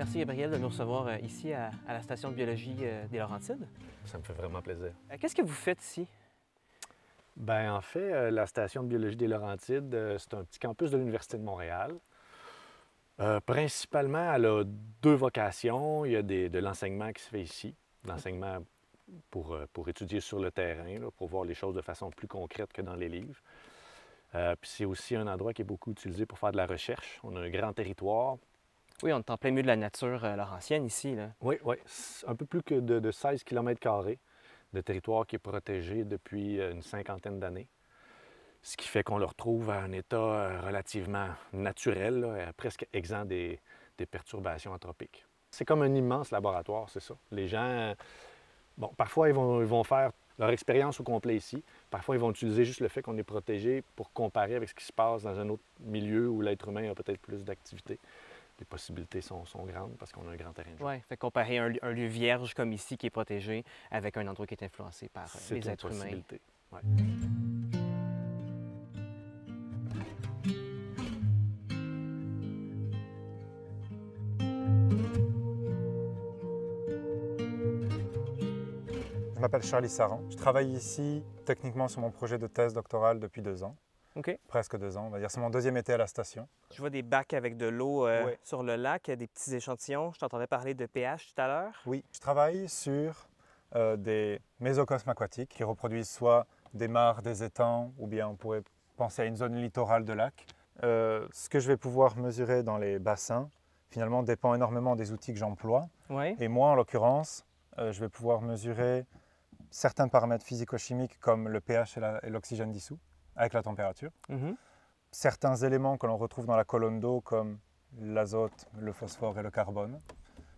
Merci Gabriel de nous recevoir ici à la station de biologie des Laurentides. Ça me fait vraiment plaisir. Qu'est-ce que vous faites ici? En fait, la station de biologie des Laurentides, c'est un petit campus de l'Université de Montréal. Principalement, elle a deux vocations. Il y a de l'enseignement qui se fait ici, l'enseignement pour étudier sur le terrain, là, pour voir les choses de façon plus concrète que dans les livres. Puis c'est aussi un endroit qui est beaucoup utilisé pour faire de la recherche. On a un grand territoire. Oui, on est en plein milieu de la nature laurentienne ici, là. Oui, oui. Un peu plus que de 16 km² de territoire qui est protégé depuis une cinquantaine d'années. Ce qui fait qu'on le retrouve à un état relativement naturel, là, presque exempt des perturbations anthropiques. C'est comme un immense laboratoire, c'est ça. Les gens, parfois ils vont faire leur expérience au complet ici. Parfois, ils vont utiliser juste le fait qu'on est protégé pour comparer avec ce qui se passe dans un autre milieu où l'être humain a peut-être plus d'activité. Les possibilités sont grandes parce qu'on a un grand terrain de jeu. Oui, fait comparer un lieu vierge comme ici qui est protégé avec un endroit qui est influencé par les êtres humains. C'est une possibilité, ouais. Je m'appelle Charlie Saran. Je travaille ici techniquement sur mon projet de thèse doctorale depuis 2 ans. OK. Presque 2 ans, on va dire. C'est mon deuxième été à la station. Je vois des bacs avec de l'eau Oui. sur le lac, des petits échantillons. Je t'entendais parler de pH tout à l'heure. Oui, je travaille sur des mésocosmes aquatiques qui reproduisent soit des mares, des étangs, ou bien on pourrait penser à une zone littorale de lac. Ce que je vais pouvoir mesurer dans les bassins, finalement, dépend énormément des outils que j'emploie. Oui. Et moi, en l'occurrence, je vais pouvoir mesurer certains paramètres physico-chimiques comme le pH et l'oxygène dissous avec la température. Certains éléments que l'on retrouve dans la colonne d'eau comme l'azote, le phosphore et le carbone.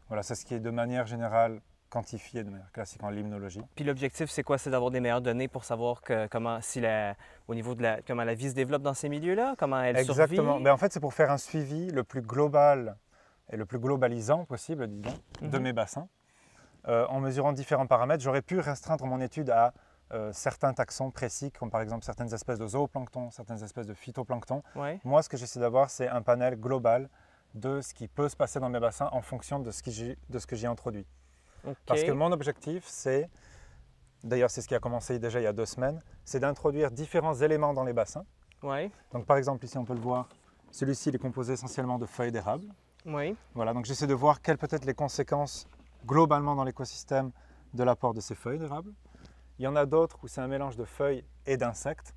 Voilà, c'est ce qui est de manière générale quantifié de manière classique en limnologie. Puis l'objectif, c'est quoi? C'est d'avoir des meilleures données pour savoir comment la vie se développe dans ces milieux-là, comment elle Exactement. survit? En fait, c'est pour faire un suivi le plus global et le plus globalisant possible, disons, de mes bassins. En mesurant différents paramètres, j'aurais pu restreindre mon étude à certains taxons précis, comme par exemple certaines espèces de zooplancton, certaines espèces de phytoplancton. Ouais. Moi, ce que j'essaie d'avoir, c'est un panel global de ce qui peut se passer dans mes bassins en fonction de ce que j'ai introduit. OK. Parce que mon objectif, c'est, d'ailleurs c'est ce qui a commencé déjà il y a 2 semaines, c'est d'introduire différents éléments dans les bassins. Ouais. Donc par exemple, ici on peut le voir, celui-ci il est composé essentiellement de feuilles d'érable. Oui. Voilà, donc j'essaie de voir quelles peuvent être les conséquences globalement dans l'écosystème de l'apport de ces feuilles d'érable. Il y en a d'autres où c'est un mélange de feuilles et d'insectes.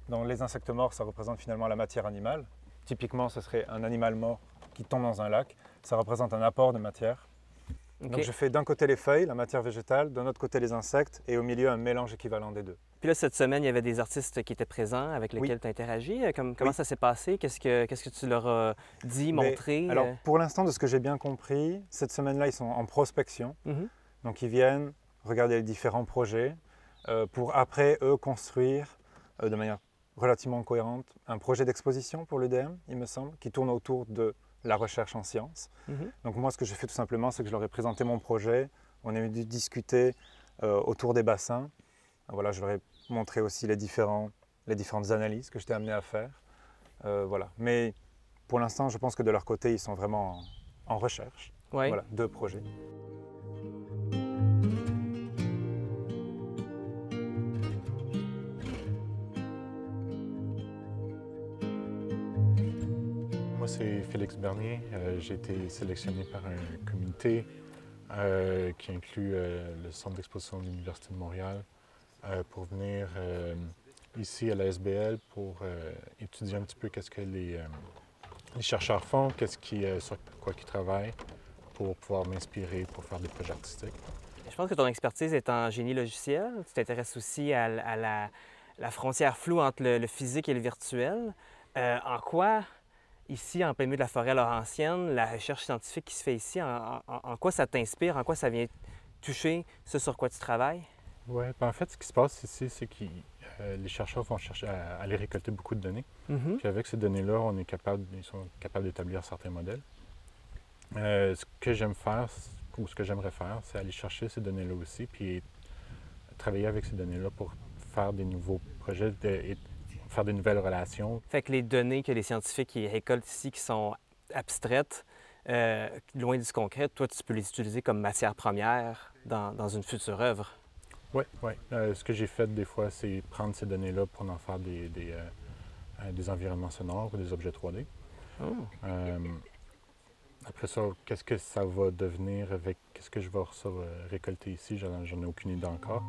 Donc les insectes morts, ça représente finalement la matière animale. Typiquement, ce serait un animal mort qui tombe dans un lac. Ça représente un apport de matière. OK. Donc je fais d'un côté les feuilles, la matière végétale, d'un autre côté les insectes, et au milieu un mélange équivalent des deux. Puis là, cette semaine, il y avait des artistes qui étaient présents avec lesquels tu as interagi. Comment Oui. ça s'est passé? Qu'est-ce que tu leur as dit, montré? Alors, pour l'instant, de ce que j'ai bien compris, cette semaine-là, ils sont en prospection. Donc, ils viennent regarder les différents projets pour après, eux, construire de manière relativement cohérente un projet d'exposition pour l'UDM, il me semble, qui tourne autour de la recherche en sciences. Donc, moi, ce que j'ai fait tout simplement, c'est que je leur ai présenté mon projet. On a dû discuter autour des bassins. Voilà, je leur ai montré aussi les différentes analyses que j'étais amené à faire. Voilà. Mais pour l'instant, je pense que de leur côté, ils sont vraiment en recherche. Oui. Voilà, 2 projets. Moi, c'est Félix Bernier. J'ai été sélectionné par un comité qui inclut le Centre d'exposition de l'Université de Montréal pour venir ici à la SBL pour étudier un petit peu qu'est-ce que les chercheurs font, sur quoi ils travaillent, pour pouvoir m'inspirer pour faire des projets artistiques. Je pense que ton expertise est en génie logiciel. Tu t'intéresses aussi à la frontière floue entre le physique et le virtuel. En quoi, ici, en plein milieu de la forêt laurentienne, la recherche scientifique qui se fait ici, en quoi ça t'inspire? En quoi ça vient toucher ce sur quoi tu travailles? Oui, en fait, ce qui se passe ici, c'est que les chercheurs vont chercher à aller récolter beaucoup de données. Puis avec ces données-là, ils sont capables d'établir certains modèles. Ce que j'aime faire, ou ce que j'aimerais faire, c'est aller chercher ces données-là aussi, puis travailler avec ces données-là pour faire des nouveaux projets et faire des nouvelles relations. Fait que les données que les scientifiques récoltent ici, qui sont abstraites, loin du concret, toi, tu peux les utiliser comme matière première dans une future œuvre. Oui, oui. Ce que j'ai fait des fois, c'est prendre ces données-là pour en faire des environnements sonores ou des objets 3D. Oh. Après ça, qu'est-ce que ça va devenir avec, qu'est-ce que je vais récolter ici, j'en ai aucune idée encore.